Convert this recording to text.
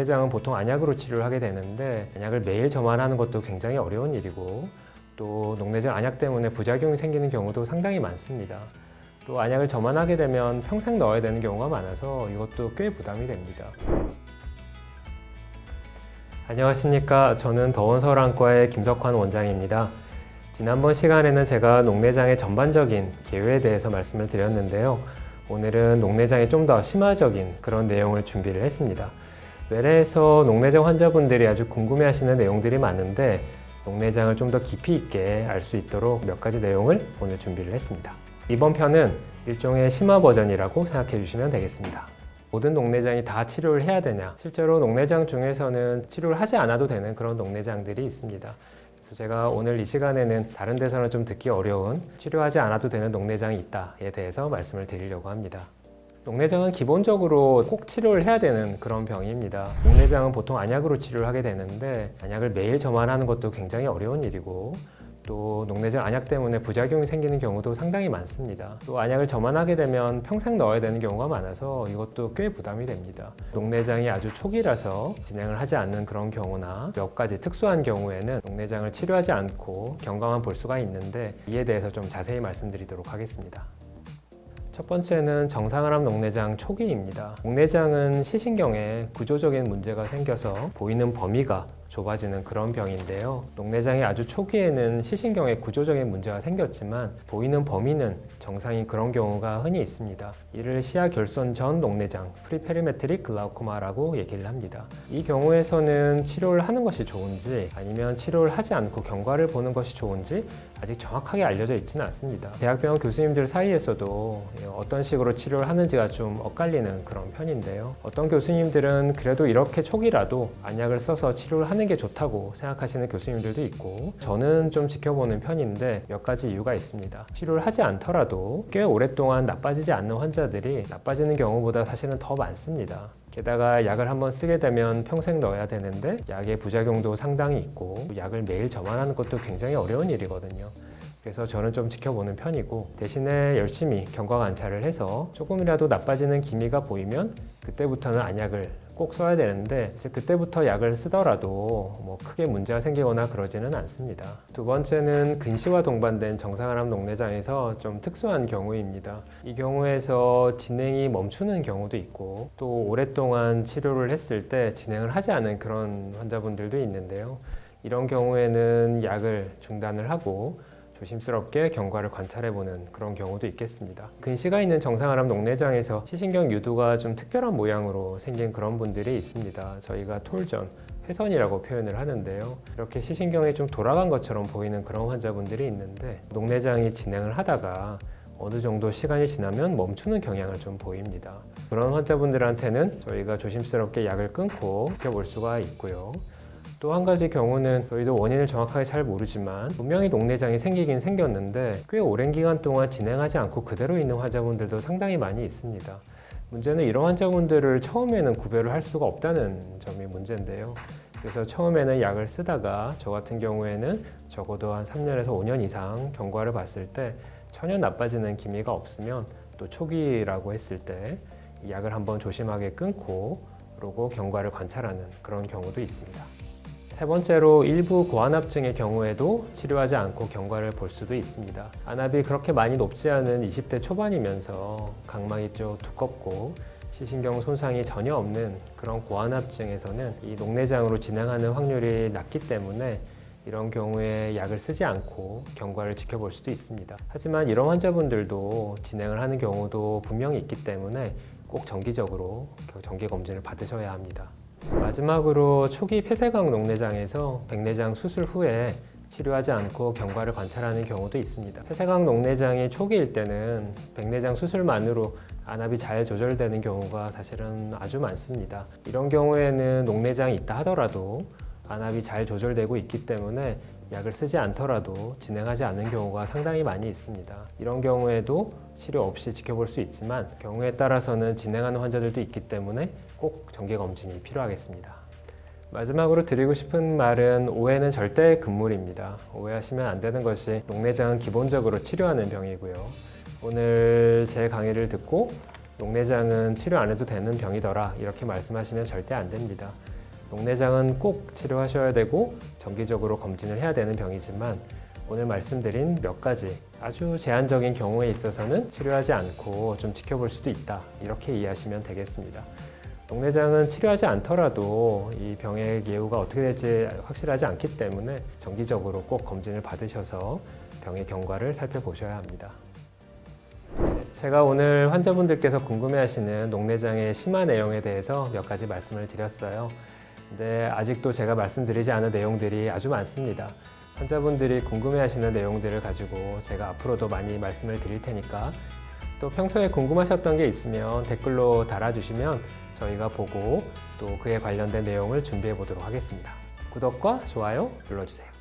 녹내장은 보통 안약으로 치료를 하게 되는데 안약을 매일 저만하는 것도 굉장히 어려운 일이고 또 녹내장 안약 때문에 부작용이 생기는 경우도 상당히 많습니다. 또 안약을 저만하게 되면 평생 넣어야 되는 경우가 많아서 이것도 꽤 부담이 됩니다. 안녕하십니까. 저는 더원서울안과의 김석환 원장입니다. 지난번 시간에는 제가 녹내장의 전반적인 개요에 대해서 말씀을 드렸는데요. 오늘은 녹내장이 좀 더 심화적인 그런 내용을 준비를 했습니다. 외래에서 녹내장 환자분들이 아주 궁금해하시는 내용들이 많은데 녹내장을 좀 더 깊이 있게 알 수 있도록 몇 가지 내용을 오늘 준비를 했습니다. 이번 편은 일종의 심화 버전이라고 생각해 주시면 되겠습니다. 모든 녹내장이 다 치료를 해야 되냐? 실제로 녹내장 중에서는 치료를 하지 않아도 되는 그런 녹내장들이 있습니다. 그래서 제가 오늘 이 시간에는 다른 데서는 좀 듣기 어려운 치료하지 않아도 되는 녹내장이 있다에 대해서 말씀을 드리려고 합니다. 녹내장은 기본적으로 꼭 치료를 해야 되는 그런 병입니다. 녹내장은 보통 안약으로 치료를 하게 되는데 안약을 매일 저만하는 것도 굉장히 어려운 일이고 또 녹내장 안약 때문에 부작용이 생기는 경우도 상당히 많습니다. 또 안약을 저만하게 되면 평생 넣어야 되는 경우가 많아서 이것도 꽤 부담이 됩니다. 녹내장이 아주 초기라서 진행을 하지 않는 그런 경우나 몇 가지 특수한 경우에는 녹내장을 치료하지 않고 경과만 볼 수가 있는데 이에 대해서 좀 자세히 말씀드리도록 하겠습니다. 첫 번째는 정상암 녹내장 초기입니다. 녹내장은 시신경에 구조적인 문제가 생겨서 보이는 범위가 좁아지는 그런 병인데요. 녹내장이 아주 초기에는 시신경에 구조적인 문제가 생겼지만 보이는 범위는 정상인 그런 경우가 흔히 있습니다. 이를 시야 결손 전 녹내장, 프리페리메트릭 글라우코마라고 얘기를 합니다. 이 경우에서는 치료를 하는 것이 좋은지 아니면 치료를 하지 않고 경과를 보는 것이 좋은지 아직 정확하게 알려져 있지는 않습니다. 대학병원 교수님들 사이에서도 어떤 식으로 치료를 하는지가 좀 엇갈리는 그런 편인데요. 어떤 교수님들은 그래도 이렇게 초기라도 안약을 써서 치료를 하는 게 좋다고 생각하시는 교수님들도 있고 저는 좀 지켜보는 편인데 몇 가지 이유가 있습니다. 치료를 하지 않더라도 꽤 오랫동안 나빠지지 않는 환자들이 나빠지는 경우보다 사실은 더 많습니다. 게다가 약을 한번 쓰게 되면 평생 넣어야 되는데 약의 부작용도 상당히 있고 약을 매일 저만하는 것도 굉장히 어려운 일이거든요. 그래서 저는 좀 지켜보는 편이고 대신에 열심히 경과 관찰을 해서 조금이라도 나빠지는 기미가 보이면 그때부터는 안약을 꼭 써야 되는데 그때부터 약을 쓰더라도 크게 문제가 생기거나 그러지는 않습니다. 두 번째는 근시와 동반된 정상암 녹내장에서 좀 특수한 경우입니다. 이 경우에서 진행이 멈추는 경우도 있고 또 오랫동안 치료를 했을 때 진행을 하지 않은 그런 환자분들도 있는데요. 이런 경우에는 약을 중단을 하고 조심스럽게 경과를 관찰해보는 그런 경우도 있겠습니다. 근시가 있는 정상암 녹내장에서 시신경 유두가 좀 특별한 모양으로 생긴 그런 분들이 있습니다. 저희가 톨전, 회선이라고 표현을 하는데요. 이렇게 시신경이 좀 돌아간 것처럼 보이는 그런 환자분들이 있는데 녹내장이 진행을 하다가 어느 정도 시간이 지나면 멈추는 경향을 좀 보입니다. 그런 환자분들한테는 저희가 조심스럽게 약을 끊고 지켜볼 수가 있고요. 또 한 가지 경우는 저희도 원인을 정확하게 잘 모르지만 분명히 녹내장이 생기긴 생겼는데 꽤 오랜 기간 동안 진행하지 않고 그대로 있는 환자분들도 상당히 많이 있습니다. 문제는 이런 환자분들을 처음에는 구별을 할 수가 없다는 점이 문제인데요. 그래서 처음에는 약을 쓰다가 저 같은 경우에는 적어도 한 3년에서 5년 이상 경과를 봤을 때 전혀 나빠지는 기미가 없으면 또 초기라고 했을 때 이 약을 한번 조심하게 끊고 그러고 경과를 관찰하는 그런 경우도 있습니다. 세 번째로 일부 고안압증의 경우에도 치료하지 않고 경과를 볼 수도 있습니다. 안압이 그렇게 많이 높지 않은 20대 초반이면서 각막이 좀 두껍고 시신경 손상이 전혀 없는 그런 고안압증에서는 이 녹내장으로 진행하는 확률이 낮기 때문에 이런 경우에 약을 쓰지 않고 경과를 지켜볼 수도 있습니다. 하지만 이런 환자분들도 진행을 하는 경우도 분명히 있기 때문에 꼭 정기적으로 정기 검진을 받으셔야 합니다. 마지막으로 초기 폐쇄각 녹내장에서 백내장 수술 후에 치료하지 않고 경과를 관찰하는 경우도 있습니다. 폐쇄각 녹내장이 초기일 때는 백내장 수술만으로 안압이 잘 조절되는 경우가 사실은 아주 많습니다. 이런 경우에는 녹내장이 있다 하더라도 안압이 잘 조절되고 있기 때문에 약을 쓰지 않더라도 진행하지 않는 경우가 상당히 많이 있습니다. 이런 경우에도 치료 없이 지켜볼 수 있지만 경우에 따라서는 진행하는 환자들도 있기 때문에 꼭 정기검진이 필요하겠습니다. 마지막으로 드리고 싶은 말은 오해는 절대 금물입니다. 오해하시면 안 되는 것이 녹내장은 기본적으로 치료하는 병이고요. 오늘 제 강의를 듣고 녹내장은 치료 안 해도 되는 병이더라 이렇게 말씀하시면 절대 안 됩니다. 녹내장은 꼭 치료하셔야 되고 정기적으로 검진을 해야 되는 병이지만 오늘 말씀드린 몇 가지 아주 제한적인 경우에 있어서는 치료하지 않고 좀 지켜볼 수도 있다. 이렇게 이해하시면 되겠습니다. 녹내장은 치료하지 않더라도 이 병의 예후가 어떻게 될지 확실하지 않기 때문에 정기적으로 꼭 검진을 받으셔서 병의 경과를 살펴보셔야 합니다. 제가 오늘 환자분들께서 궁금해하시는 녹내장의 심화 내용에 대해서 몇 가지 말씀을 드렸어요. 근데 아직도 제가 말씀드리지 않은 내용들이 아주 많습니다. 환자분들이 궁금해하시는 내용들을 가지고 제가 앞으로도 많이 말씀을 드릴 테니까 또 평소에 궁금하셨던 게 있으면 댓글로 달아주시면 저희가 보고 또 그에 관련된 내용을 준비해 보도록 하겠습니다. 구독과 좋아요 눌러주세요.